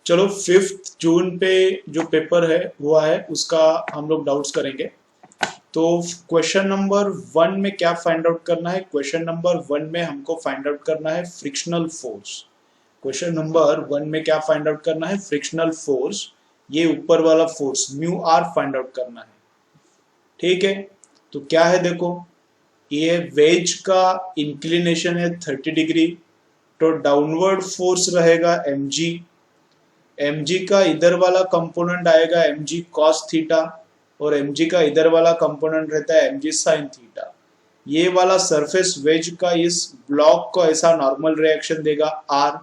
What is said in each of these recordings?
चलो 5 जून पे जो पेपर है हुआ है उसका हम लोग डाउट्स करेंगे। तो क्वेश्चन नंबर 1 में क्या फाइंड आउट करना है? क्वेश्चन नंबर 1 में हमको फाइंड आउट करना है फ्रिक्शनल फोर्स। क्वेश्चन नंबर 1 में क्या फाइंड आउट करना है? Frictional force. ये ऊपर वाला force mu R find out करना है। ठीक है, तो क्या है देखो, ये वेज का इंक्लिनेशन है 30 डिग्री, तो डाउनवर्ड फोर्स रहेगा mg। mg का इधर वाला कंपोनेंट आएगा mg cos थीटा, और mg का इधर वाला कंपोनेंट रहता है mg sin थीटा। ये वाला सरफेस वेज का इस ब्लॉक को ऐसा नॉर्मल रिएक्शन देगा r,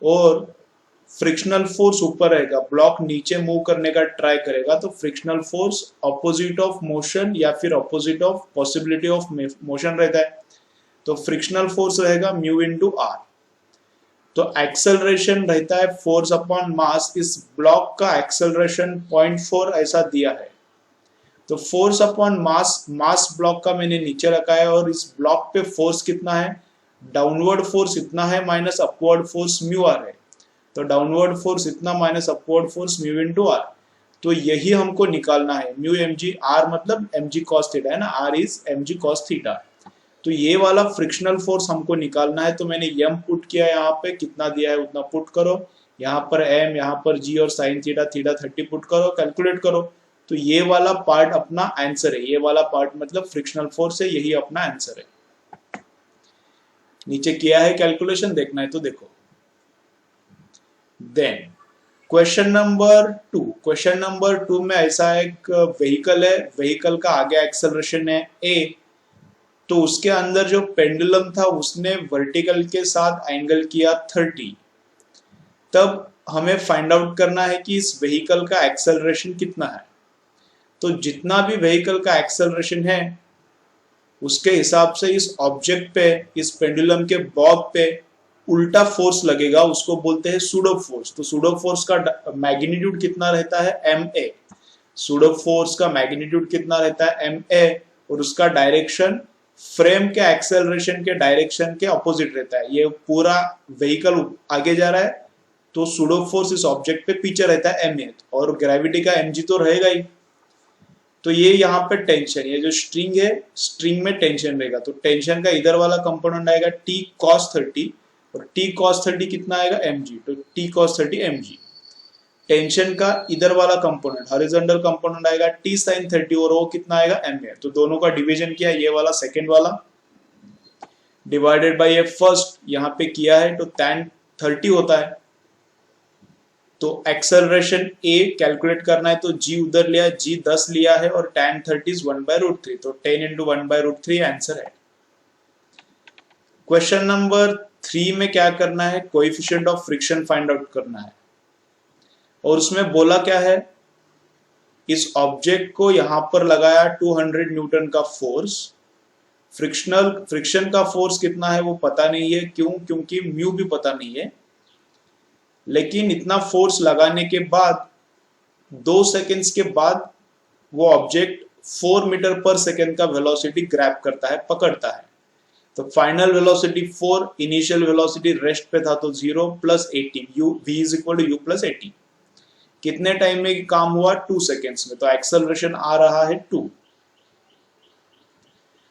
और फ्रिक्शनल फोर्स ऊपर रहेगा, ब्लॉक नीचे मूव करने का ट्राई करेगा, तो frictional force opposite of motion या फिर opposite of possibility of motion रहता है, तो फ्रिक्शनल फोर्स रहेगा म्यू इनटू आर। तो एक्सेलरेशन रहता है फोर्स अपॉन मास। इस ब्लॉक का एक्सेलरेशन 0.4 ऐसा दिया है, तो फोर्स अपॉन मास, मास ब्लॉक का मैंने नीचे रखा है, और इस ब्लॉक पे फोर्स कितना है? डाउनवर्ड फोर्स इतना है minus upward force mu R है, तो डाउनवर्ड फोर्स इतना minus upward force mu into R. तो यही हमको निकालना है, म्यू mg, आर मतलब mg cos थीटा है ना, R is mg cos theta. तो ये वाला फ्रिक्शनल फोर्स हमको निकालना है, तो मैंने m पुट किया, यहाँ पे कितना दिया है उतना पुट करो, यहाँ पर m, यहाँ पर g और sin थीटा, थीटा 30 पुट करो, कैलकुलेट करो। तो ये वाला पार्ट अपना आंसर है, ये वाला पार्ट मतलब फ्रिक्शनल फोर्स है, यही अपना आंसर है। नीचे किया है कैलकुलेशन, देखना है तो देखो। Then question number 2, question number 2 में ऐसा एक व्हीकल है, व्हीकल का आगे एक्सेलरेशन है a, तो उसके अंदर जो पेंडुलम था उसने वर्टिकल के साथ एंगल किया 30। तब हमें फाइंड आउट करना है कि इस व्हीकल का एक्सेलरेशन कितना है। तो जितना भी व्हीकल का एक्सेलरेशन है उसके हिसाब से इस ऑब्जेक्ट पे, इस पेंडुलम के बॉब पे उल्टा फोर्स लगेगा, उसको बोलते हैं सूडो फोर्स। तो सूडो फोर्स का मैग्नीट्यूड कितना रहता है? ma। सूडो फोर्स का मैग्नीट्यूड कितना रहता है? ma, और उसका डायरेक्शन फ्रेम के एक्सेलरेशन के डायरेक्शन के अपोजिट रहता है। ये पूरा व्हीकल आगे जा रहा है, तो सूडो फोर्स इस ऑब्जेक्ट पे पीछे रहता है ma, और ग्रेविटी का mg तो रहेगा ही। तो ये यहाँ पे टेंशन, ये जो स्ट्रिंग है, स्ट्रिंग में टेंशन रहेगा, तो टेंशन का इधर वाला कंपोनेंट आएगा t cos 30, और t cos 30 कितना आएगा? mg, तो t cos 30 mg। टेंशन का इधर वाला कंपोनेंट, हॉरिजॉन्टल कंपोनेंट आएगा t sin 30, और वो कितना आएगा? ma। तो दोनों का डिवीजन किया, ये वाला सेकेंड वाला डिवाइडेड बाय ये फर्स्ट, यहाँ पे किया है, तो tan 30 होता है। तो एक्सेलरेशन a कैलकुलेट करना है, तो g उधर लिया, g 10 लिया है, और tan 30 is 1/√3, तो 10 into 1/√3 आंसर है। क्वेश्चन नंबर 3 में क्या करना है? Coefficient of friction find out करना है, और उसमें बोला क्या है? इस ऑब्जेक्ट को यहां पर लगाया 200 न्यूटन का फोर्स, फ्रिक्शन का फोर्स कितना है वो पता नहीं है, क्यों? क्योंकि म्यू भी पता नहीं है। लेकिन इतना फोर्स लगाने के बाद 2 सेकेंड्स के बाद वो ऑब्जेक्ट 4 मीटर पर सेकेंड का वेलोसिटी ग्रैब करता है, पकड़ता है। तो final velocity 4, initial velocity rest पे था तो 0 plus 80, v is equal to u plus 80। कितने टाइम में काम हुआ? 2 सेकेंड्स में। तो एक्सेलरेशन आ रहा है 2।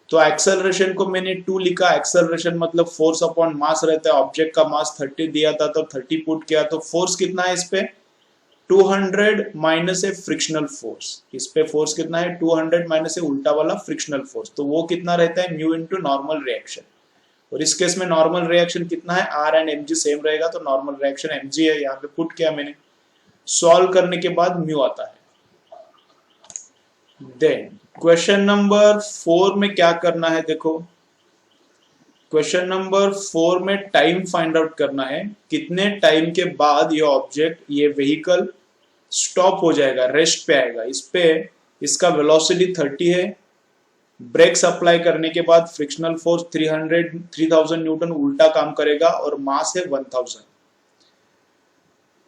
तो एक्सेलरेशन को मैंने 2 लिखा, एक्सेलरेशन मतलब फोर्स अपॉन मास रहता है, ऑब्जेक्ट का मास 30 दिया था तो 30 पुट किया, तो फोर्स कितना है इस पे? 200 माइनस है फ्रिक्शनल फोर्स। इस पे फोर्स कितना है? 200 माइनस है उल्टा वाला फ्रिक्शनल फोर्स, तो वो कितना रहता है? Mu into normal reaction. और इस केस में नॉर्मल रिएक्शन कितना है? आर एंड mg सेम रहेगा, तो नॉर्मल रिएक्शन mg है, यहाँ पे पुट किया मैंने। सॉल्व करने के बाद म्यू आता है। देन क्वेश्चन नंबर 4 में क्या करना है देखो, क्वेश्चन नंबर 4 में टाइम फाइंड आउट करना है, कितने टाइम के बाद ये ऑब्जेक्ट, ये व्हीकल स्टॉप हो जाएगा, रेस्ट पे आएगा। इस पे इसका वेलोसिटी 30 है, ब्रेक्स अप्लाई करने के बाद फ्रिक्शनल फोर्स 3000 न्यूटन उल्टा काम करेगा, और मास है 1000।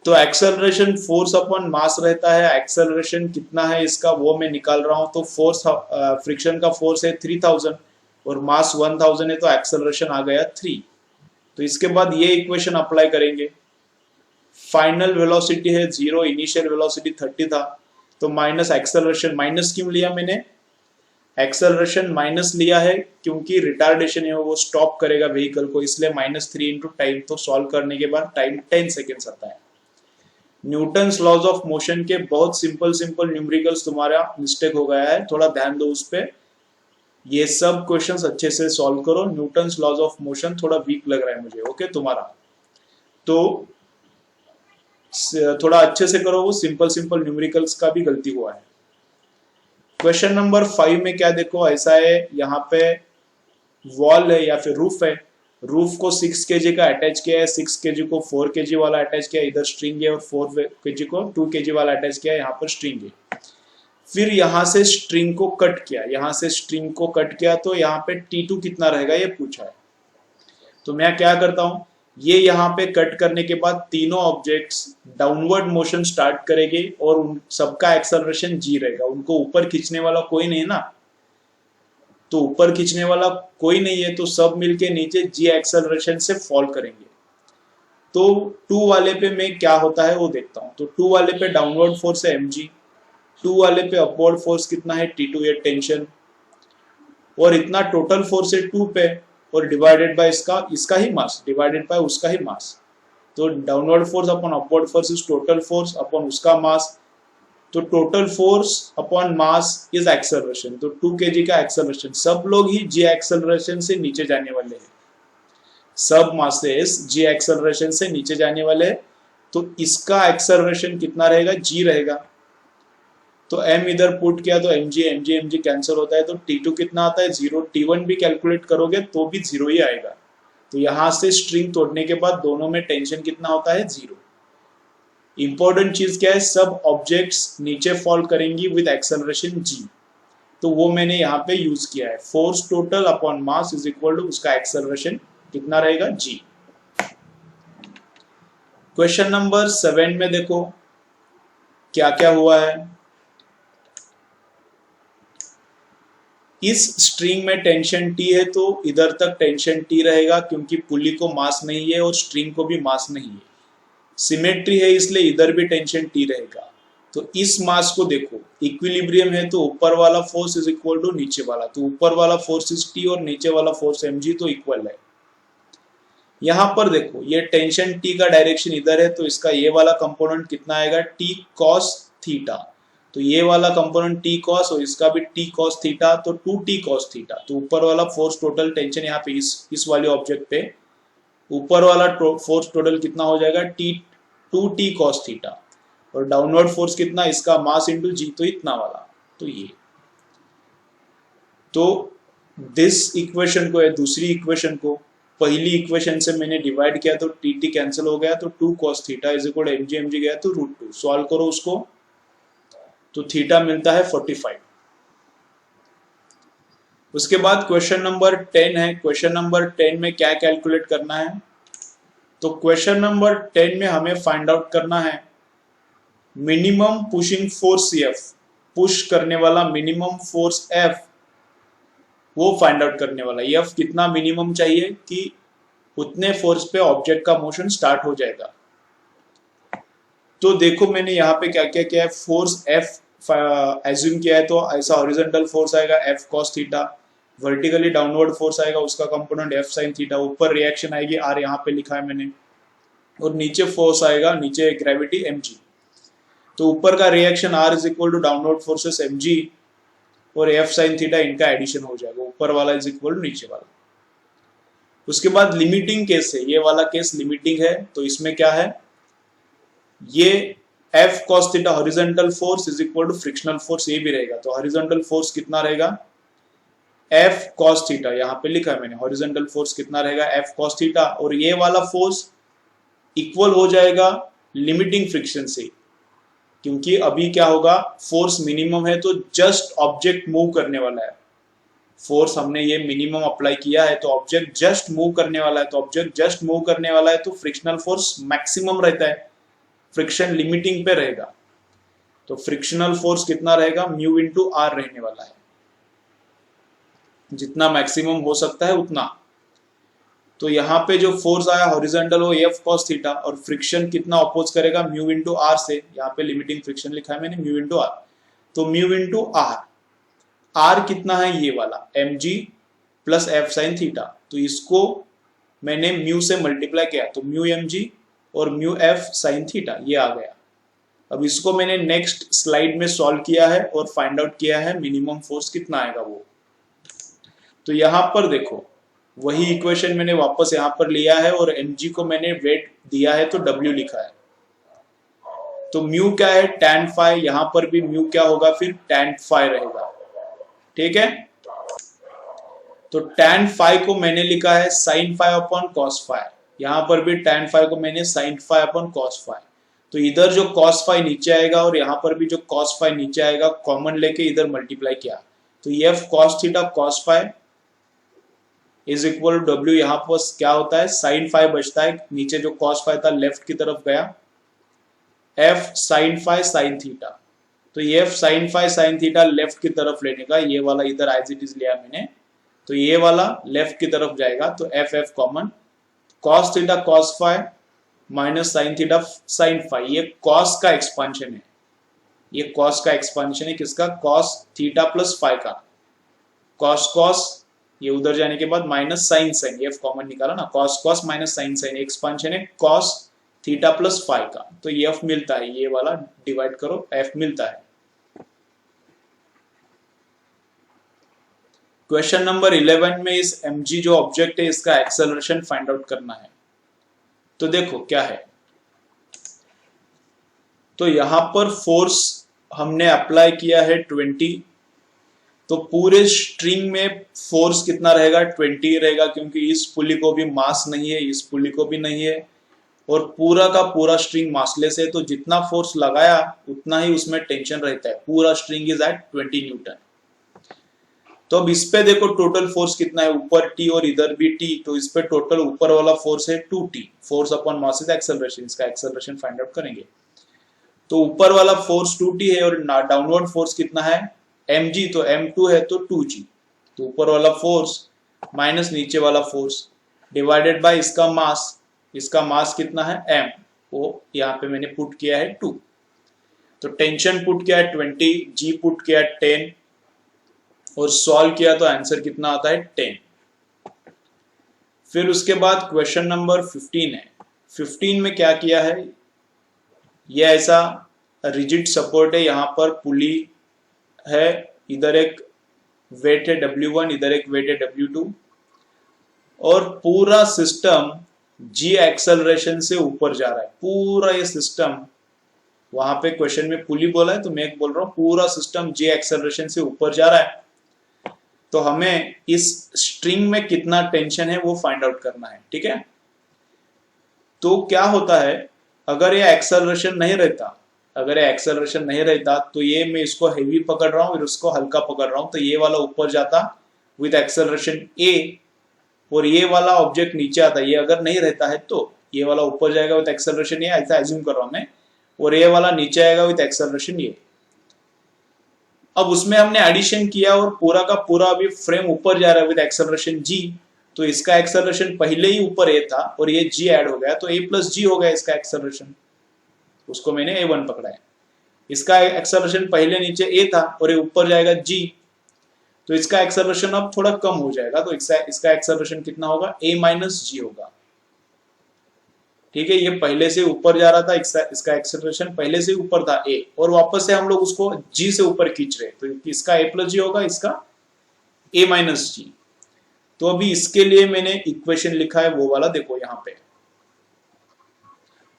तो एक्सेलरेशन फोर्स अपॉन मास रहता है, एक्सेलरेशन कितना है इसका वो मैं निकाल रहा हूं। तो फोर्स, फ्रिक्शन का फोर्स है 3000 और मास 1000 है, तो एक्सेलरेशन आ गया 3। तो इसके बाद ये इक्वेशन अप्लाई करेंगे, फाइनल वेलोसिटी है 0, इनिशियल वेलोसिटी 30 था, तो माइनस एक्सेलरेशन, माइनस क्यों लिया मैंने, एक्सेलरेशन माइनस लिया है क्योंकि रिटार्डेशन है वो स्टॉप करेगा व्हीकल को, इसलिए -3 इंटू टाइम। तो सॉल्व करने के बाद टाइम 10 सेकेंड्स आता है। न्यूटन्स लॉज ऑफ मोशन के बहुत सिंपल सिंपल न्यूमेरिकल्स तुम्हारा मिस्टेक हो गया है, थोड़ा ध्यान दो उस पर। ये सब क्वेश्चंस अच्छे से सॉल्व करो। न्यूटन्स लॉज ऑफ मोशन थोड़ा वीक लग रहा है मुझे, ओके तुम्हारा, तो थोड़ा अच्छे से करो। वो सिंपल सिंपल न्यूमेरिकल्स का भी गलती हुआ है। क्वेश्चन नंबर 5 में क्या देखो, ऐसा है, यहाँ पे वॉल है या फिर रूफ है, रूफ को 6 kg का अटैच किया है, 6 kg को 4 kg वाला अटैच किया है, इधर स्ट्रिंग है, और 4 kg को 2 kg वाला अटैच किया है, यहाँ पर स्ट्रिंग है। फिर यहाँ से स्ट्रिंग को कट किया, यहाँ से स्ट्रिंग को कट किया, तो यहाँ पे T2 कितना रहेगा ये पूछा है। तो मैं क्या करता हूँ, ये यहाँ पे कट करने के बाद तीनों ऑब्जेक्ट्स डाउनवर्ड मोशन स्टार्ट करेंगे और उन सबका एक्सेलरेशन जी रहेगा, उनको ऊपर खींचने वाला कोई नहीं ना, तो ऊपर खींचने वाला कोई नहीं है, तो सब मिलके नीचे जी एक्सेलरेशन से फॉल करेंगे। तो 2 वाले पे मैं क्या होता है वो देखता हूँ। तो 2 वाले पे डाउनवर्ड फोर्स है mg, 2 वाले पे अपवर्ड फोर्स कितना है T2, ये टेंशन, और इतना टोटल फोर्स है 2 पे, और डिवाइडेड बाय इसका ही मास, डिवाइडेड बाय उसका ही मास। तो downward force upon upward force is total force upon उसका मास, तो total force upon mass is acceleration. तो 2 kg का एक्सेलरेशन, सब लोग ही जी एक्सेलरेशन से नीचे जाने वाले हैं, सब मासेस जी एक्सेलरेशन से नीचे जाने वाले हैं, तो इसका एक्सेलरेशन कितना रहेगा, जी रहेगा। तो m इधर पुट किया तो mg कैंसिल होता है, तो T2 कितना आता है 0, T1 भी कैलकुलेट करोगे तो भी 0 ही आएगा। तो यहां से स्ट्रिंग तोड़ने के बाद दोनों में टेंशन कितना होता है 0। इंपॉर्टेंट चीज क्या है, सब ऑब्जेक्ट्स नीचे फॉल करेंगी विद एक्सेलरेशन g, तो वो मैंने यहाँ पे यूज किया है। Force total upon mass is equal to उसका एक्सेलरेशन कितना रहेगा g। क्वेश्चन नंबर 7 में देखो क्या क्या हुआ है। इस स्ट्रिंग में टेंशन T है, तो इधर तक टेंशन T रहेगा क्योंकि पुली को मास नहीं है और स्ट्रिंग को भी मास नहीं है। सिमेट्री है इसलिए इधर भी टेंशन T रहेगा। तो इस मास को देखो, इक्विलिब्रियम है तो ऊपर वाला फोर्स इज इक्वल टू नीचे वाला, तो ऊपर वाला फोर्स इज T और नीचे वाला फोर्स mg, तो इक्वल है। यहां पर देखो ये टेंशन T का डायरेक्शन इधर है, तो इसका ये वाला कंपोनेंट कितना आएगा T cos थीटा, तो ये वाला कंपोनेंट T cos और इसका भी T cos थीटा, तो 2T cos थीटा। तो ऊपर वाला फोर्स टोटल टेंशन यहाँ पे इस वाले ऑब्जेक्ट पे ऊपर वाला फोर्स टोटल कितना हो जाएगा 2T cos थीटा, और डाउनवर्ड फोर्स कितना, इसका मास इंटू जी, तो इतना वाला। तो ये, तो दिस इक्वेशन को या दूसरी इक्वेशन को पहली इक्वेशन से मैंने डिवाइड किया, तो T कैंसिल हो गया, तो 2 cos theta is equal mg गया, तो √2। सॉल्व करो उसको, तो थीटा मिलता है 45। उसके बाद क्वेश्चन नंबर 10 है। क्वेश्चन नंबर 10 में क्या कैलकुलेट करना है, तो क्वेश्चन नंबर 10 में हमें फाइंड आउट करना है minimum pushing force F, push करने वाला मिनिमम फोर्स F, वो फाइंड आउट करने वाला। F कितना मिनिमम चाहिए कि उतने फोर्स पे ऑब्जेक्ट का मोशन स्टार्ट हो जाएगा। तो देखो मैंने यहाँ पे क्या क्या किया है, फोर्स F एज्यूम किया है, तो ऐसा हॉरिजॉन्टल फोर्स आएगा F cos theta, vertically downward force आएगा उसका कंपोनेंट F sin थीटा, ऊपर रिएक्शन आएगी R, यहाँ पे लिखा है मैंने, और नीचे फोर्स आएगा, नीचे ग्रेविटी mg। तो ऊपर का reaction R is equal to downward forces mg और F sin थीटा, इनका एडिशन हो जाएगा, ऊपर वाला इज इक्वल टू नीचे वाला। उसके बाद लिमिटिंग केस है, ये वाला केस लिमिटिंग है, तो इसमें क्या है, ये F cos theta horizontal force is equal to frictional force, ये भी रहेगा। तो हॉरिजॉन्टल फोर्स कितना रहेगा F cos थीटा, यहाँ पे लिखा है मैंने, हॉरिजॉन्टल फोर्स कितना रहेगा F cos थीटा, और ये वाला फोर्स इक्वल हो जाएगा लिमिटिंग फ्रिक्शन से, क्योंकि अभी क्या होगा, फोर्स मिनिमम है तो जस्ट ऑब्जेक्ट मूव करने वाला है, फोर्स हमने ये मिनिमम अप्लाई किया है तो ऑब्जेक्ट जस्ट मूव करने वाला है, तो ऑब्जेक्ट जस्ट मूव करने वाला है तो फ्रिक्शनल फोर्स मैक्सिमम रहता है, फ्रिक्शन लिमिटिंग पे रहेगा। तो फ्रिक्शनल फोर्स कितना रहेगा, म्यू इंटू आर रहने वाला है, जितना मैक्सिमम हो सकता है उतना। तो यहाँ पे जो फोर्स आया हॉरिजॉन्टल वो एफ कॉस थीटा, और फ्रिक्शन कितना अपोज करेगा म्यू इंटू आर से, यहाँ पे लिमिटिंग फ्रिक्शन लिखा है मैंने म्यू इंटू आर, तो म्यू इंटू आर, आर कितना है ये वाला m g plus F sine theta, तो इसको मैंने म्यू से मल्टीप्लाई किया तो म्यू एम जी और म्यू एफ साइन थीटा ये आ गया। अब इसको मैंने नेक्स्ट स्लाइड में सॉल्व किया है और फाइंड आउट किया है मिनिमम फोर्स कितना आएगा वो। तो यहाँ पर देखो वही इक्वेशन मैंने वापस यहाँ पर लिया है और mg को मैंने वेट दिया है तो w लिखा है, तो म्यू क्या है tan फाई, यहाँ पर भी म्यू क्या होगा फिर tan फाई रहेगा, ठीक है। तो tan फाई को मैंने लिखा है sin phi upon cos phi, यहाँ पर भी tan फाई को मैंने sin phi upon cos phi, तो इधर जो cos फाई नीचे आएगा और यहाँ पर भी जो cos फाई नीचे आएगा, कॉमन लेके इधर मल्टीप्लाई किया, तो ये f cos theta cos phi is equal to W, यहाँ पर क्या होता है साइन फाई बचता है, नीचे जो कॉस फाई था लेफ्ट की तरफ गया, F sine phi sine theta, तो ये F sine phi sine theta left की तरफ लेने का, ये वाला इधर एज इट इज लिया मैंने, तो ये वाला लेफ्ट की तरफ जाएगा, तो F F common, cos theta cos phi minus sine theta sine phi, ये कॉस का एक्सपांशन है, ये कॉस का एक्सपांशन है किसका, कॉस थीटा प्लस फाई का, कॉस कॉस ये उधर जाने के बाद माइनस साइन साइन, ये कॉमन निकाला ना, cos cos minus sine sine, expansion है कॉस थीटा प्लस फाई का, तो ये एफ मिलता है, ये वाला डिवाइड करो एफ मिलता है। क्वेश्चन नंबर 11 में इस mg जो ऑब्जेक्ट है इसका एक्सेलरेशन फाइंड आउट करना है। तो देखो क्या है, तो यहां पर फोर्स हमने अप्लाई किया है 20, तो पूरे स्ट्रिंग में फोर्स कितना रहेगा 20 रहेगा, क्योंकि इस पुली को भी मास नहीं है, इस पुली को भी नहीं है, और पूरा का पूरा स्ट्रिंग मासलेस है, तो जितना फोर्स लगाया उतना ही उसमें टेंशन रहता है, पूरा स्ट्रिंग इज एट 20 न्यूटन। तो अब इस पे देखो टोटल फोर्स कितना है, ऊपर टी और इधर भी टी, तो इस पे टोटल ऊपर वाला फोर्स है 2t, force upon mass is acceleration, इसका एक्सेलरेशन फाइंड आउट करेंगे। तो ऊपर वाला फोर्स 2t है और डाउनवर्ड फोर्स कितना है mg, तो m2 है तो 2g, तो ऊपर वाला फोर्स माइनस नीचे वाला फोर्स डिवाइडेड बाय इसका मास कितना है m, वो यहाँ पे मैंने पुट किया है 2, तो टेंशन पुट किया है 20, g पुट किया है 10 और सॉल्व किया तो आंसर कितना आता है 10। फिर उसके बाद क्वेश्चन नंबर 15 है, 15 में क्या किया है, ये ऐसा रिजिड सपोर्ट है, यहाँ पर पुली है, इधर एक वेट है W1, इधर एक वेट है W2, और पूरा सिस्टम g एक्सेलरेशन से ऊपर जा रहा है, पूरा ये सिस्टम, वहां पे क्वेश्चन में पुली बोला है तो मैं बोल रहा हूं पूरा सिस्टम g एक्सेलरेशन से ऊपर जा रहा है, तो हमें इस स्ट्रिंग में कितना टेंशन है वो फाइंड आउट करना है, ठीक है। तो क्या होता है, अगर ये एक्सेलरेशन नहीं रहता, तो ये मैं इसको हेवी पकड़ रहा हूँ और इसको हल्का पकड़ रहा हूँ, तो ये वाला ऊपर जाता विद एक्सेलरेशन a और ये वाला ऑब्जेक्ट नीचे आता, ये अगर नहीं रहता है तो ये वाला ऊपर जाएगा विद एक्सेलरेशन a, ऐसा एज्यूम कर रहा हूं मैं, और ये वाला नीचे आएगा विद एक्सेलरेशन a। अब उसमें हमने एडिशन किया और पूरा का पूरा अभी फ्रेम ऊपर जा रहा है विद एक्सेलरेशन g, तो इसका एक्सेलरेशन पहले ही ऊपर a था और ये g ऐड हो गया, तो a प्लस g हो गया इसका एक्सेलरेशन, उसको मैंने a1 पकड़ा है। इसका एक्सेलरेशन पहले नीचे a था और ये ऊपर जाएगा g, तो इसका एक्सेलरेशन अब थोड़ा कम हो जाएगा, तो इसका एक्सेलरेशन कितना होगा a माइनस g होगा, ठीक है। ये पहले से ऊपर जा रहा था, इसका एक्सेलरेशन पहले से ऊपर था a, और वापस से हम लोग उसको g से ऊपर खींच रहे, तो इसका a प्लस जी होगा, इसका a माइनस जी। तो अभी इसके लिए मैंने इक्वेशन लिखा है वो वाला, देखो यहाँ पे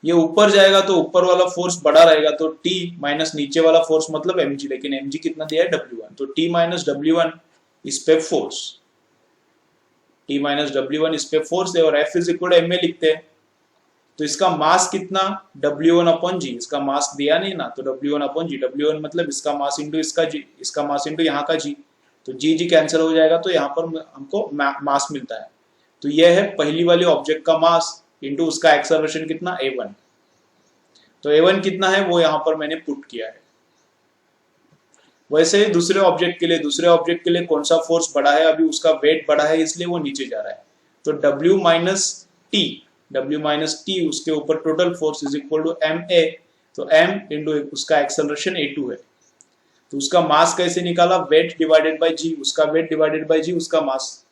ये ऊपर जाएगा तो ऊपर वाला फोर्स बड़ा रहेगा, तो T माइनस नीचे वाला फोर्स मतलब mg, लेकिन mg कितना दिया है W1, तो T माइनस W1 इस पे फोर्स, T माइनस W1 इस पे फोर्स है, और F is equal to ma लिखते हैं, तो इसका मास कितना W1 अपॉन जी, इसका मास दिया नहीं ना, तो W1 अपॉन जी, W1 मतलब इसका मास इंटू इसका जी, इसका मास इंटू यहाँ का जी, तो जी जी कैंसिल हो जाएगा, तो यहाँ पर हमको मास मिलता है। तो यह है पहली वाली ऑब्जेक्ट का मास इंटू उसका एक्सेलरेशन कितना a1, तो a1 कितना है वो यहाँ पर मैंने पुट किया है। वैसे ही दूसरे ऑब्जेक्ट के लिए कौन सा फोर्स बड़ा है, अभी उसका वेट बड़ा है इसलिए वो नीचे जा रहा है, तो W माइनस टी उसके ऊपर total force is equal to ma, तो m इंटू उसका एक्सेलरेशन a2 है। तो उसका मास कैसे निकाला, वेट डिवाइडेड बाय g, उसका वेट डिवाइडेड बाय g उसका मास।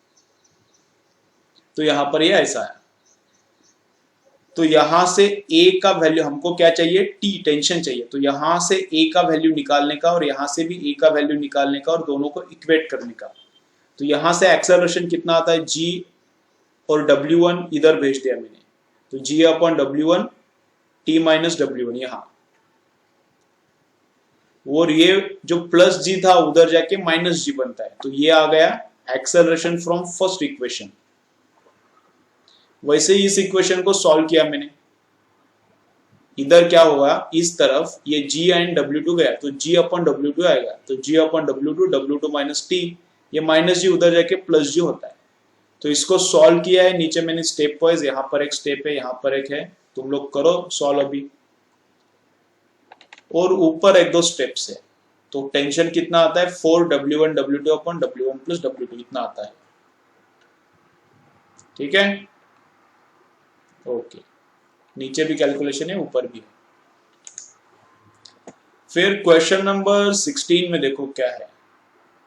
तो यहां पर ये ऐसा है। तो यहां से a का वैल्यू हमको क्या चाहिए, t टेंशन चाहिए। तो यहां से a का वैल्यू निकालने का और यहां से भी a का वैल्यू निकालने का और दोनों को इक्वेट करने का। तो यहां से एक्सेलरेशन कितना आता है, g और W1 इधर भेज दिया मैंने, तो g upon W1 t minus W1 यहां, और ये जो प्लस g था उधर जाके माइनस g बनता है। तो ये आ गया एक्सेलरेशन फ्रॉम फर्स्ट इक्वेशन। वैसे ही इस इक्वेशन को सॉल्व किया मैंने, इधर क्या होगा, इस तरफ ये g एंड W2 गया तो g अपॉन W2 आएगा, तो g upon W2 minus t, ये माइनस g उधर जाके प्लस g होता है। तो इसको सॉल्व किया है, नीचे मैंने स्टेप वाइज, यहाँ पर एक स्टेप है, यहाँ पर एक है, तुम लोग करो सॉल्व अभी, और ऊपर एक दो स्टेप्स है। तो टेंशन कितना आता है, 4W1 W2 upon W1 plus W2 इतना आता है। ठीक है, ओके, नीचे भी कैलकुलेशन है, ऊपर भी है। फिर क्वेश्चन नंबर 16 में देखो क्या है,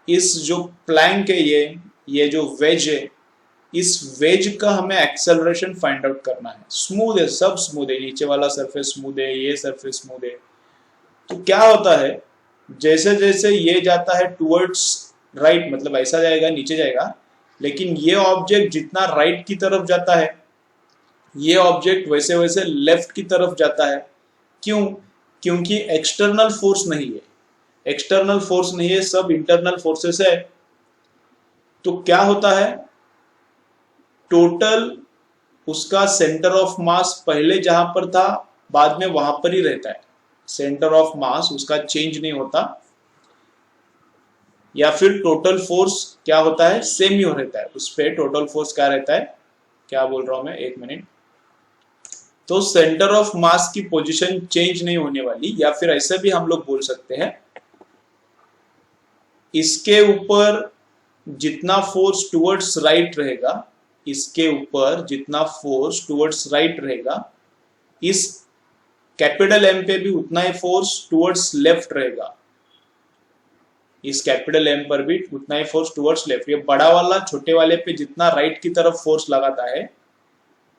इस जो प्लैंक है, ये जो वेज है, इस वेज का हमें एक्सेलरेशन फाइंड आउट करना है। स्मूथ है, सब स्मूथ है, नीचे वाला सरफेस स्मूथ है, ये सरफेस स्मूथ है। तो क्या होता है, जैसे जैसे ये जाता है टुवर्ड्स राइट, मतलब ऐसा जाएगा, नीचे जाएगा, लेकिन ये ऑब्जेक्ट जितना राइट की तरफ जाता है, ये ऑब्जेक्ट वैसे वैसे लेफ्ट की तरफ जाता है। क्यों, क्योंकि एक्सटर्नल फोर्स नहीं है, एक्सटर्नल फोर्स नहीं है, सब इंटरनल फोर्सेस है। तो क्या होता है, टोटल उसका सेंटर ऑफ मास पहले जहां पर था बाद में वहां पर ही रहता है, सेंटर ऑफ मास उसका चेंज नहीं होता, या फिर टोटल फोर्स क्या होता है, सेम ही रहता है, उस पे टोटल फोर्स क्या रहता है, क्या बोल रहा हूं मैं, एक मिनट। तो सेंटर ऑफ मास की पोजीशन चेंज नहीं होने वाली, या फिर ऐसे भी हम लोग बोल सकते हैं, इसके ऊपर जितना फोर्स टुवर्ड्स राइट रहेगा, इसके ऊपर जितना फोर्स टुवर्ड्स राइट रहेगा, इस कैपिटल एम पे भी उतना ही फोर्स टुवर्ड्स लेफ्ट रहेगा, इस कैपिटल एम पर भी उतना ही फोर्स टुवर्ड्स लेफ्ट। ये बड़ा वाला छोटे वाले पे जितना राइट की तरफ फोर्स लगाता है,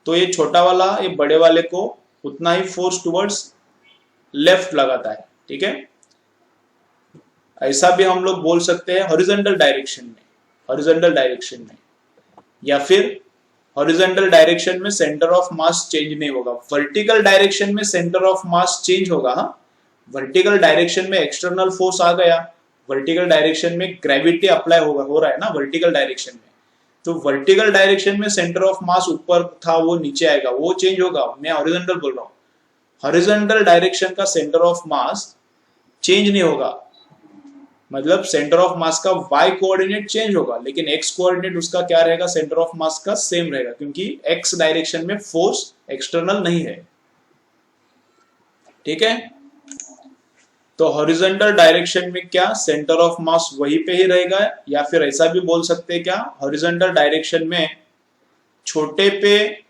तो ये छोटा वाला ये बड़े वाले को उतना ही फोर्स टुवर्ड्स लेफ्ट लगाता है। ठीक है, ऐसा भी हम लोग बोल सकते हैं हॉरिजॉन्टल डायरेक्शन में, हॉरिजॉन्टल डायरेक्शन में, या फिर हॉरिजॉन्टल डायरेक्शन में सेंटर ऑफ मास चेंज नहीं होगा, वर्टिकल डायरेक्शन में सेंटर ऑफ मास चेंज होगा। हाँ, वर्टिकल डायरेक्शन में एक्सटर्नल फोर्स आ गया, वर्टिकल डायरेक्शन में ग्रेविटी अप्लाई हो रहा है ना वर्टिकल डायरेक्शन में, तो वर्टिकल डायरेक्शन में सेंटर ऑफ मास ऊपर था वो नीचे आएगा, वो चेंज होगा। मैं हॉरिजॉन्टल बोल रहा हूँ, हॉरिजॉन्टल डायरेक्शन का सेंटर ऑफ मास चेंज नहीं होगा, मतलब सेंटर ऑफ मास का y कोऑर्डिनेट चेंज होगा, लेकिन x कोऑर्डिनेट उसका क्या रहेगा, सेंटर ऑफ मास का सेम रहेगा, क्योंकि x डायरेक्शन में फोर्स एक्सटर्नल नहीं है। ठीक है, तो हॉरिजॉन्टल डायरेक्शन में क्या सेंटर ऑफ मास वहीं पे ही रहेगा, या फिर ऐसा भी बोल सकते हैं क्या, हॉरिजॉन्टल डायरेक्शन में छोटे पे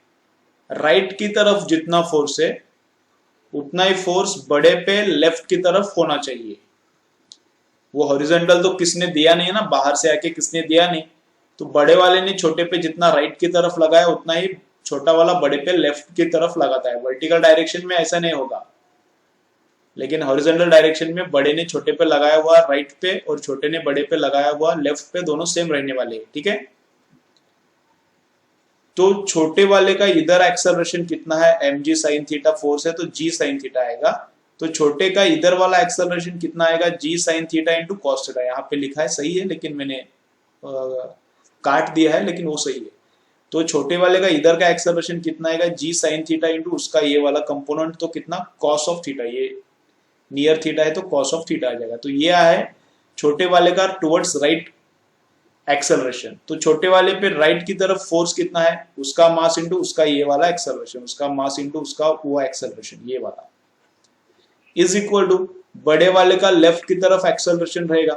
राइट की तरफ जितना फोर्स है उतना ही फोर्स बड़े पे लेफ्ट की तरफ होना चाहिए। वो हॉरिजॉन्टल तो किसने दिया नहीं है ना, बाहर से आके किसने दिया नहीं, तो बड़े वाले ने छोटे पे जितना राइट की तरफ लगाया उतना ही छोटा वाला बड़े पे लेफ्ट की तरफ लगाता है। वर्टिकल डायरेक्शन में ऐसा नहीं होगा, लेकिन हॉरिजॉन्टल डायरेक्शन में बड़े ने छोटे पे लगाया हुआ राइट पे और छोटे ने बड़े पे लगाया हुआ लेफ्ट पे, दोनों सेम रहने वाले हैं। ठीक है, तो छोटे वाले का इधर एक्सेलरेशन कितना है, mg sin थीटा फोर्स है तो g sin थीटा आएगा, तो छोटे का इधर वाला एक्सेलरेशन कितना आएगा, g sin theta into cos theta. यहाँ पे लिखा है सही है, लेकिन मैंने काट दिया है, लेकिन वो सही है। तो छोटे वाले का इधर का एक्सेलरेशन कितना आएगा, g sin थीटा इंटू उसका ये वाला कंपोनेंट, तो कितना कॉस ऑफ थीटा, ये नियर थीटा है तो कॉस ऑफ थीटा आ जाएगा। तो ये है छोटे वाले का टुवर्ड्स राइट एक्सेलरेशन। तो छोटे वाले पे राइट की तरफ फोर्स कितना है, उसका मास इंटू उसका ये वाला एक्सेलरेशन, उसका मास इंटू उसका वो एक्सेलरेशन, ये वाला इज इक्वल टू बड़े वाले का लेफ्ट की तरफ एक्सेलरेशन रहेगा,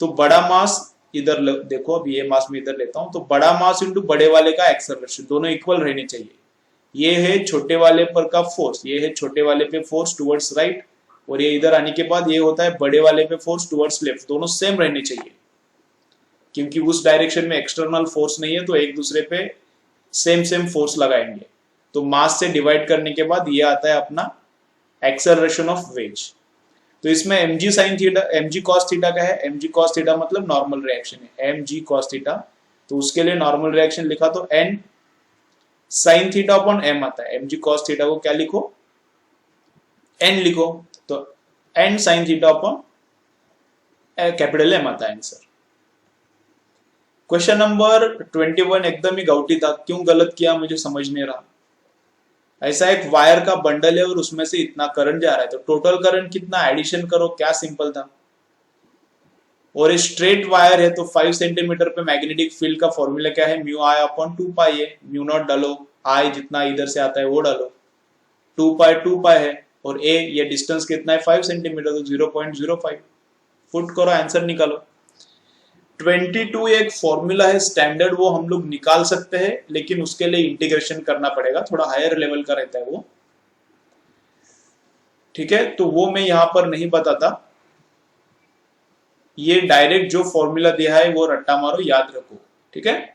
तो बड़ा मास इधर देखो, अब ये मास में इधर लेता हूं, तो बड़ा मास इंटू बड़े वाले का एक्सेलरेशन दोनों इक्वल रहने चाहिए। ये है छोटे वाले पर का फोर्स, ये है छोटे वाले पे फोर्स टुवर्ड्स राइट, और ये इधर आने के बाद ये होता है बड़े वाले पे फोर्स टुवर्ड्स लेफ्ट, दोनों सेम रहने चाहिए, क्योंकि उस डायरेक्शन में एक्सटर्नल फोर्स नहीं है, तो एक दूसरे पे सेम सेम फोर्स लगाएंगे। तो मास से डिवाइड करने के बाद ये आता है अपना एक्सेलरेशन ऑफ वेज। तो इसमें mg sine theta, mg cos theta का है, mg cos थीटा मतलब नॉर्मल रिएक्शन है, mg cos थीटा, तो उसके लिए नॉर्मल रिएक्शन लिखा तो n sine theta upon m आता है। mg cos थीटा को क्या लिखो, n लिखो, तो n sine theta upon capital M आता है आंसर। क्वेश्चन नंबर 21 एकदम ही गाउटी था, क्यों गलत किया मुझे समझ नहीं रहा। ऐसा एक वायर का बंडल है और उसमें से इतना करंट जा रहा है, तो टोटल करंट कितना, एडिशन करो, क्या सिंपल था। और स्ट्रेट वायर है तो 5 सेंटीमीटर पे मैग्नेटिक फील्ड का फॉर्मूला क्या है, म्यू आई अपॉन 2 पाई है, म्यू नॉट डालो, आई जितना इधर से आता है वो डालो, 2 पाई है, और ए ये डिस्टेंस कितना है 5 सेंटीमीटर, तो 0.05 फुट करो, आंसर निकालो। 22 एक फॉर्मूला है स्टैंडर्ड, वो हम लोग निकाल सकते हैं, लेकिन उसके लिए इंटीग्रेशन करना पड़ेगा, थोड़ा हायर लेवल का रहता है वो, ठीक है, तो वो मैं यहां पर नहीं बताता। ये डायरेक्ट जो फॉर्मूला दिया है वो रट्टा मारो, याद रखो, ठीक है।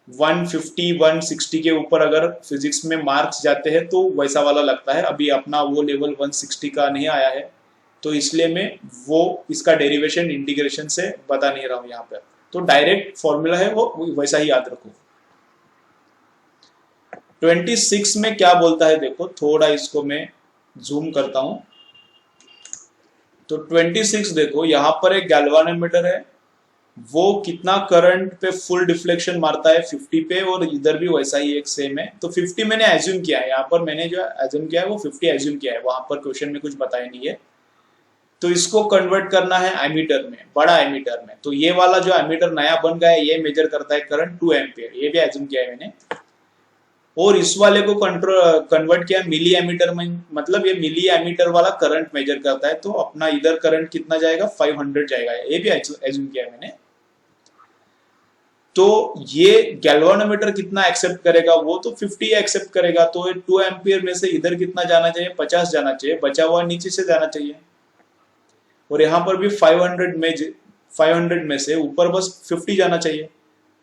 150 160 के ऊपर अगर फिजिक्स में मार्क्स जाते हैं तो वैसा वाला लगता है, अभी अपना वो लेवल 160 का नहीं आया है, तो इसलिए मैं वो इसका डेरिवेशन इंटीग्रेशन से बता नहीं रहा हूं यहाँ पर, तो डायरेक्ट फॉर्मूला है वो वैसा ही याद रखो। 26 में क्या बोलता है देखो, थोड़ा इसको मैं जूम करता हूं, तो 26 देखो, यहां पर एक गैल्वानोमीटर है, वो कितना करंट पे फुल डिफ्लेक्शन मारता है 50 पे, और इधर भी वैसा ही एक सेम है, तो 50 मैंने एज्यूम किया है, यहाँ पर मैंने जो एज्यूम किया है वो 50 एज्यूम किया है, वहां पर क्वेश्चन में कुछ बताया नहीं है। तो इसको कन्वर्ट करना है एमीटर में, बड़ा एमीटर में, तो ये वाला जो एमीटर नया बन गया है ये मेजर करता है करंट 2 एम्पियर, ये भी एज्यूम किया है मैंने। और इस वाले को कन्वर्ट किया मिली एमीटर में, मतलब ये मिली एमीटर वाला करंट मेजर करता है, तो अपना इधर करंट कितना जाएगा 500 जाएगा, ये भी एज्यूम किया है मैंने। तो ये गैल्वानोमीटर कितना एक्सेप्ट करेगा, वो तो 50 एक्सेप्ट करेगा, तो 2 एम्पियर में से इधर कितना जाना चाहिए, 50 जाना चाहिए, बचा हुआ नीचे से जाना चाहिए। और यहाँ पर भी 500 में से ऊपर बस 50 जाना चाहिए,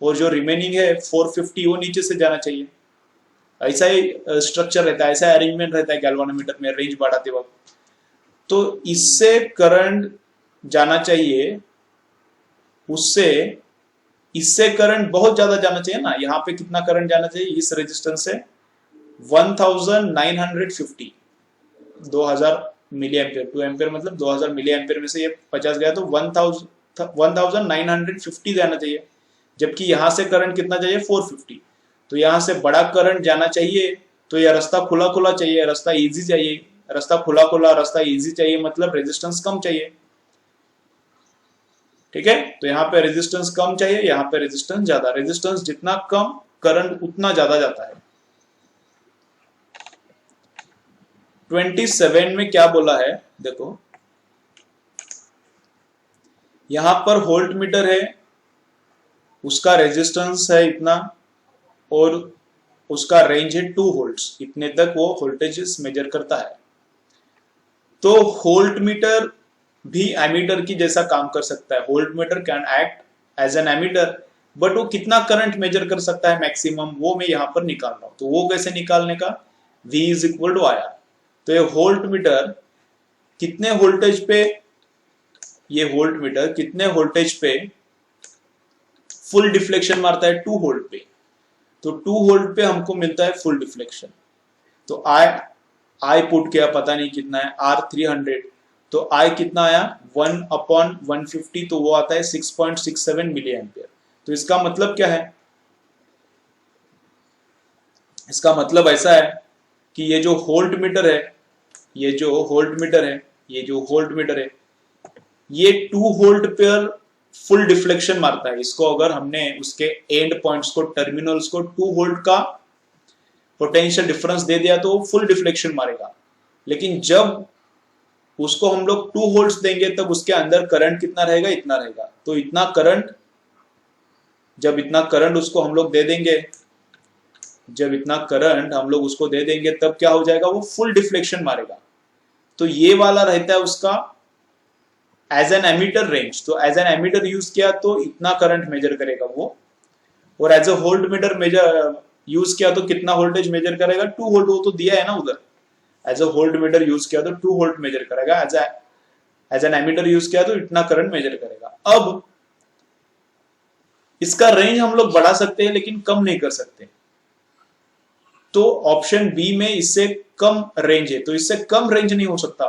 और जो रिमेनिंग है 450 वो नीचे से जाना चाहिए। ऐसा ही स्ट्रक्चर रहता है, ऐसा अरेंजमेंट रहता है गैल्वानोमीटर में रेंज बढ़ाते वक्त। तो इससे करंट जाना चाहिए, उससे इससे करंट बहुत ज्यादा जाना चाहिए ना, यहाँ पे कितना करंट जाना चाहिए इस रेजिस्टेंस से 1950, 2000 मिली एम्पियर, 2 एम्पियर मतलब 2000 मिली एम्पियर में से ये 50 गया, तो 1950 जाना चाहिए, जबकि यहाँ से करंट कितना चाहिए 450, तो यहाँ से बड़ा करंट जाना चाहिए, तो यह रास्ता खुला खुला चाहिए, रास्ता इजी चाहिए, रास्ता खुला खुला रास्ता इजी चाहिए, मतलब रेजिस्टेंस कम चाहिए, ठीक है। तो यहाँ पे रेजिस्टेंस कम चाहिए, यहाँ पे रेजिस्टेंस ज्यादा, रेजिस्टेंस जितना कम करंट उतना ज्यादा जाता है। 27 में क्या बोला है देखो, यहां पर वोल्ट मीटर है, उसका रेजिस्टेंस है इतना, और उसका रेंज है 2 वोल्ट्स, इतने तक वो वोल्टेजेस मेजर करता है। तो वोल्ट मीटर भी एमीटर की जैसा काम कर सकता है, voltmeter can act as an ammeter, but वो कितना करंट मेजर कर सकता है मैक्सिमम, वो मैं यहाँ पर निकाल रहा हूं। तो वो कैसे निकालने का, V is equal to IR। तो ये वोल्ट मीटर कितने वोल्टेज पे, ये वोल्ट मीटर कितने वोल्टेज पे फुल डिफ्लेक्शन मारता है, 2 वोल्ट पे, तो 2 वोल्ट पे हमको मिलता है फुल डिफ्लेक्शन। तो आई पुट किया, पता नहीं कितना है, R 300, तो आई कितना आया 1/150, तो वो आता है 6.67 मिली एम्पियर। तो इसका मतलब क्या है, इसका मतलब ऐसा है कि ये जो वोल्ट मीटर है, ये जो वोल्ट मीटर है, ये जो वोल्ट मीटर है, ये 2 वोल्ट पर फुल डिफ्लेक्शन मारता है। इसको अगर हमने उसके एंड पॉइंट्स को, टर्मिनल्स को 2 वोल्ट का पोटेंशियल डिफरेंस दे दिया तो फुल डिफ्लेक्शन मारेगा। लेकिन जब उसको हम लोग 2 वोल्ट्स देंगे तब उसके अंदर करंट कितना रहेगा, इतना रहेगा। तो इतना करंट, जब इतना करंट उसको हम लोग दे देंगे, जब इतना करंट हम लोग उसको दे देंगे तब क्या हो जाएगा, वो फुल डिफ्लेक्शन मारेगा। तो ये वाला रहता है उसका एज एन एमीटर रेंज। तो एज एन एमीटर यूज किया तो इतना करंट मेजर करेगा वो, और as a voltmeter measure use किया तो कितना वोल्टेज मेजर करेगा, 2 वोल्ट। वो तो दिया है ना उधर, as a voltmeter use किया तो 2 वोल्ट मेजर करेगा, एज एन एमीटर यूज किया तो इतना करंट मेजर करेगा। अब इसका रेंज हम लोग बढ़ा सकते हैं लेकिन कम नहीं कर सकते। तो ऑप्शन बी में इससे कम रेंज है, तो इससे कम रेंज नहीं हो सकता।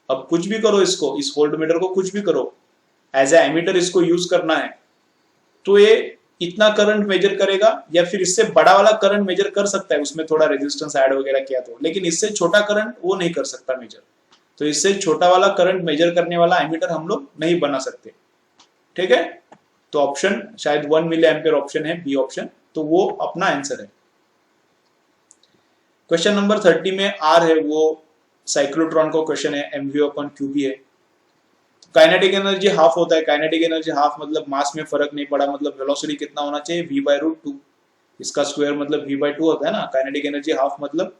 अब कुछ भी करो इसको, इस वोल्ट मीटर को कुछ भी करो, एज ए एमीटर इसको यूज करना है तो ये इतना करंट मेजर करेगा, या फिर इससे बड़ा वाला करंट मेजर कर सकता है, उसमें थोड़ा रेजिस्टेंस ऐड वगैरह किया तो, लेकिन इससे छोटा करंट वो नहीं कर सकता मेजर। तो इससे छोटा वाला करंट मेजर करने वाला एमीटर हम लोग नहीं बना सकते, ठीक है। तो ऑप्शन शायद 1 मिली एम्पियर ऑप्शन है, बी ऑप्शन, तो वो अपना आंसर है। क्वेश्चन नंबर 30 में आर है, वो साइक्लोट्रॉन का क्वेश्चन है, mv अपॉन क्यूबी है। काइनेटिक एनर्जी हाफ होता है, काइनेटिक एनर्जी हाफ मतलब मास में फर्क नहीं पड़ा, मतलब वेलोसिटी कितना होना चाहिए, v/√2, इसका स्क्वायर मतलब v/2 होता है ना। काइनेटिक एनर्जी हाफ मतलब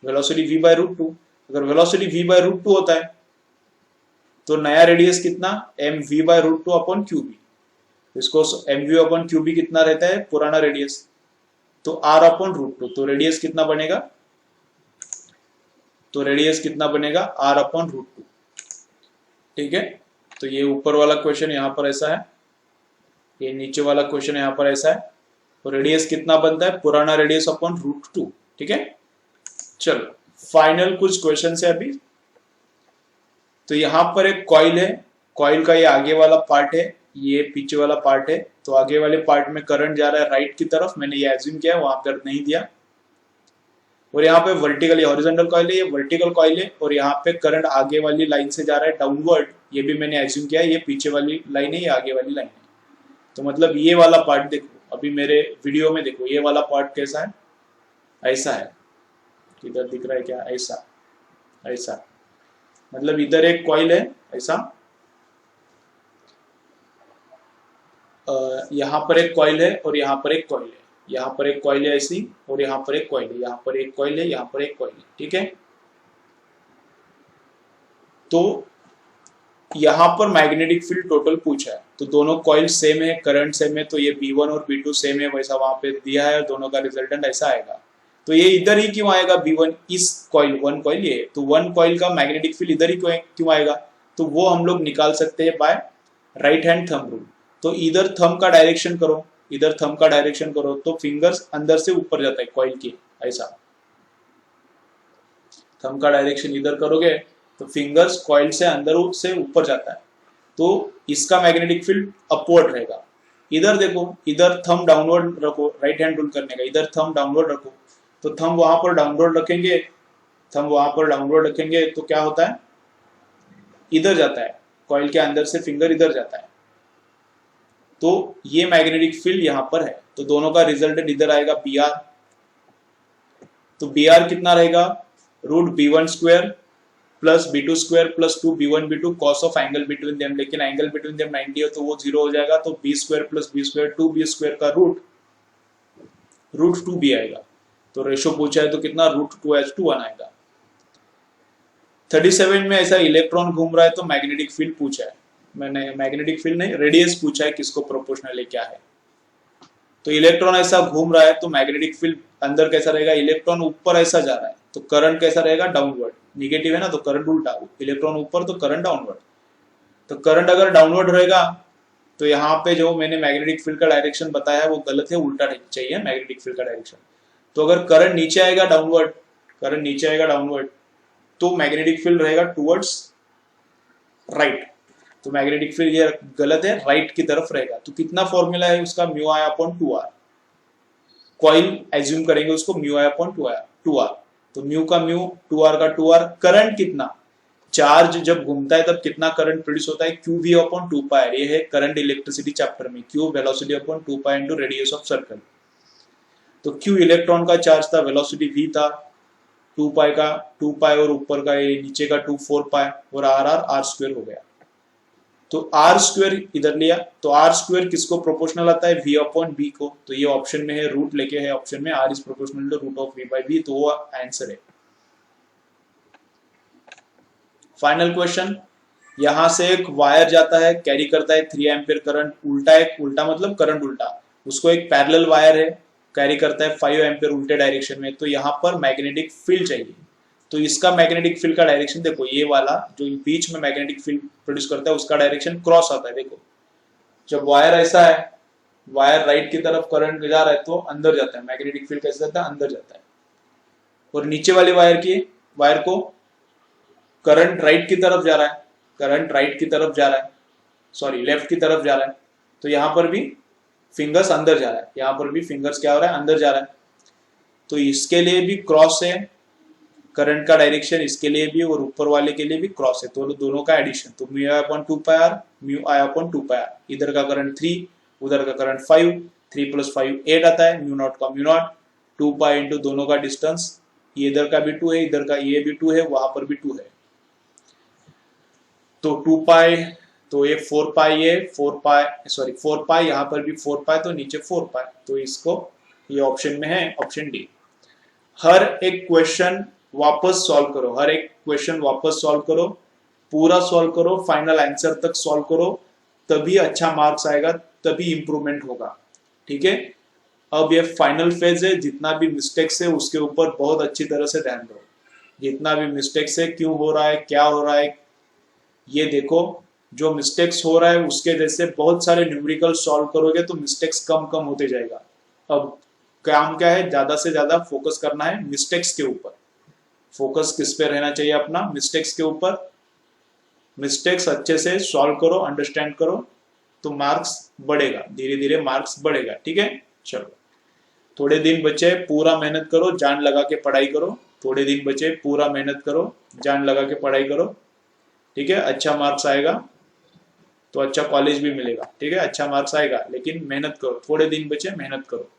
वेलोसिटी v/√2। अगर वेलोसिटी v/√2 होता है तो नया रेडियस कितना, mv/√2 अपॉन क्यूबी। इसको mv अपॉन क्यूबी कितना रहता है, पुराना रेडियस, तो r अपॉन √2। तो रेडियस कितना बनेगा, तो रेडियस कितना बनेगा, r अपॉन √2, ठीक है। तो ये ऊपर वाला क्वेश्चन यहाँ पर ऐसा है, ये नीचे वाला क्वेश्चन यहाँ पर ऐसा है। तो रेडियस कितना बनता है, पुराना रेडियस अपॉन √2, ठीक है। चलो फाइनल कुछ क्वेश्चन है अभी। तो यहाँ पर एक कॉइल है, कॉइल का ये आगे वाला पार्ट है, ये पीछे वाला पार्ट है। तो आगे वाले पार्ट में करंट जा रहा है राइट की तरफ, मैंने ये एज्यूम किया, वहां पर नहीं दिया। और यहाँ पे वर्टिकल, ये हॉरिजॉन्टल कॉइल है, ये वर्टिकल कॉइल है, और यहाँ पे करंट आगे वाली लाइन से जा रहा है डाउनवर्ड, ये भी मैंने एज्यूम किया है, ये पीछे वाली लाइन है, ये आगे वाली लाइन है। तो मतलब ये वाला पार्ट देखो, अभी मेरे वीडियो में देखो, ये वाला पार्ट कैसा है, ऐसा है, इधर दिख रहा है क्या, ऐसा ऐसा, मतलब इधर एक कॉइल है ऐसा, यहाँ पर एक कॉइल है और यहाँ पर एक कॉइल है, यहाँ पर एक कॉइल है ऐसी, और यहाँ पर एक कॉइल है, यहाँ पर एक कॉइल है, यहाँ पर एक कॉइल है, ठीक है। तो यहाँ पर मैग्नेटिक फील्ड टोटल पूछा है, तो दोनों कॉइल सेम है, करंट सेम है, तो ये B1 और B2 सेम है, वैसा वहां पे दिया है, दोनों का रिजल्टेंट ऐसा आएगा। तो ये इधर ही क्यों आएगा, B1 इस कॉइल, वन कॉइल ये, तो वन कॉइल का मैग्नेटिक फील्ड इधर ही क्यों आएगा, तो वो हम लोग निकाल सकते हैं by right hand thumb rule. तो इधर थंब का डायरेक्शन करो, इधर थंब का डायरेक्शन करो, तो फिंगर्स अंदर से ऊपर जाता है कॉइल के, ऐसा थंब का डायरेक्शन इधर करोगे तो फिंगर्स कॉइल से अंदर से ऊपर जाता है, तो इसका मैग्नेटिक फील्ड अपवर्ड रहेगा। इधर देखो, इधर थंब डाउनवर्ड रखो, राइट हैंड रूल करने का, इधर थंब डाउनवर्ड रखो, तो थंब वहां पर डाउनवर्ड रखेंगे, थंब वहां पर डाउनवर्ड रखेंगे तो क्या होता है, इधर जाता है, कॉइल के अंदर से फिंगर इधर जाता है, तो ये मैग्नेटिक फील्ड यहां पर है। तो दोनों का रिजल्टेंट इधर आएगा Br। तो Br कितना रहेगा, √B1² plus B2² plus 2B1B2 cos of angle between them, लेकिन एंगल बिटवीन देम 90 है तो वो 0 हो जाएगा, तो B² प्लस B² 2B² का √2B आएगा। तो रेशो पूछा है तो कितना, √2h2 आएगा। 37 में ऐसा इलेक्ट्रॉन घूम रहा है तो मैग्नेटिक फील्ड पूछा है, मैंने मैग्नेटिक फील्ड नहीं, रेडियस पूछा है, किसको प्रोपोर्शनल है क्या है। तो इलेक्ट्रॉन ऐसा घूम रहा है तो मैग्नेटिक फील्ड अंदर कैसा रहेगा, इलेक्ट्रॉन ऊपर ऐसा जा रहा है तो करंट कैसा रहेगा, डाउनवर्ड, निगेटिव है ना तो करंट उल्टा, इलेक्ट्रॉन ऊपर तो करंट डाउनवर्ड। तो करंट अगर डाउनवर्ड रहेगा तो यहाँ पे जो मैंने मैग्नेटिक फील्ड का डायरेक्शन बताया है वो गलत है, उल्टा चाहिए मैग्नेटिक फील्ड का डायरेक्शन। तो अगर करंट नीचे आएगा डाउनवर्ड, करंट नीचे आएगा डाउनवर्ड, तो मैग्नेटिक फील्ड रहेगा टुवर्ड्स राइट, तो मैग्नेटिक फील्ड ये गलत है, राइट की तरफ रहेगा। तो कितना फॉर्मूला है उसका, μI/2r, कॉइल एज्यूम करेंगे उसको μI/2r, तो म्यू का म्यू, 2r का 2r, करंट कितना, चार्ज जब घूमता है तब कितना करंट प्रोड्यूस होता है, qv/2πr, ये है करंट इलेक्ट्रिसिटी चैप्टर में, q velocity upon 2π into radius of circle. तो q इलेक्ट्रॉन का चार्ज था, वेलोसिटी v था, 2 पाई का 2 पाई और ऊपर का ये नीचे का 2 4 पाई और आर स्क्वायर हो गया। तो आर स्क्वायर इधर लिया, तो आर स्क्वायर किसको प्रोपोर्शनल आता है, वी अपॉन बी को। तो ये ऑप्शन में है, रूट लेके है ऑप्शन में, R is proportional to root of V by B, तो वो आंसर है। फाइनल क्वेश्चन, यहां से एक वायर जाता है, कैरी करता है 3 एम्पियर करंट, उल्टा मतलब करंट उल्टा, उसको एक पैरेलल वायर है, कैरी करता है 5 एम्पियर उल्टे डायरेक्शन में। तो यहाँ पर मैग्नेटिक फील्ड चाहिए। तो इसका मैग्नेटिक फील्ड का डायरेक्शन देखो, ये वाला जो बीच में मैग्नेटिक फील्ड प्रोड्यूस करता है उसका डायरेक्शन क्रॉस आता है। देखो जब वायर ऐसा है, वायर राइट की तरफ करंट जा रहा है तो अंदर जाता है, मैग्नेटिक फील्ड कैसे जाता है, अंदर जाता है। और नीचे वाली वायर को करंट राइट की तरफ जा रहा है, करंट राइट की तरफ जा रहा है, सॉरी लेफ्ट की तरफ जा रहा है। तो यहां पर भी फिंगर्स अंदर जा रहा है, यहां पर भी फिंगर्स क्या हो रहा है, अंदर जा रहा है। तो इसके लिए भी क्रॉस है करंट का डायरेक्शन, इसके लिए भी और ऊपर वाले के लिए भी क्रॉस है, तो दोनों का एडिशन। तो mu I upon 2 pi R, mu I upon 2 pi R, इधर का करंट 3, उधर का करंट 5, 3 + 5 8 आता है, म्यू नॉट का म्यू नॉट, 2 पाई इंटू दोनों का डिस्टेंस, ये इधर का भी 2 है, इधर का ये भी 2 है, वहां पर भी 2 है। तो 2 पाई, तो ये 4 पाई है, 4 पाई सॉरी 4 पाई, यहाँ पर भी 4 पाई, तो नीचे 4 पाई, तो इसको ये ऑप्शन में है, ऑप्शन डी। हर एक क्वेश्चन वापस सॉल्व करो, हर एक क्वेश्चन वापस सॉल्व करो, पूरा सॉल्व करो, फाइनल आंसर तक सॉल्व करो, तभी अच्छा मार्क्स आएगा, तभी इंप्रूवमेंट होगा। ठीक है, अब ये फाइनल फेज है, जितना भी मिस्टेक्स है उसके ऊपर बहुत अच्छी तरह से ध्यान दो। जितना भी मिस्टेक्स है, क्यों हो रहा है, क्या हो रहा है, ये देखो। जो मिस्टेक्स हो रहा है उसके जैसे बहुत सारे न्यूमेरिकल सॉल्व करोगे तो मिस्टेक्स कम कम होते जाएगा। अब काम क्या है, ज्यादा से ज्यादा फोकस करना है मिस्टेक्स के ऊपर। फोकस किस पे रहना चाहिए अपना, मिस्टेक्स के ऊपर। मिस्टेक्स अच्छे से सॉल्व करो, अंडरस्टैंड करो, तो मार्क्स बढ़ेगा, धीरे धीरे मार्क्स बढ़ेगा। ठीक है, चलो थोड़े दिन बचे, पूरा मेहनत करो, जान लगा के पढ़ाई करो। थोड़े दिन बचे, पूरा मेहनत करो, जान लगा के पढ़ाई करो। ठीक है, अच्छा मार्क्स आएगा तो अच्छा कॉलेज भी मिलेगा। ठीक है, अच्छा मार्क्स आएगा, लेकिन मेहनत करो, थोड़े दिन बचे, मेहनत करो।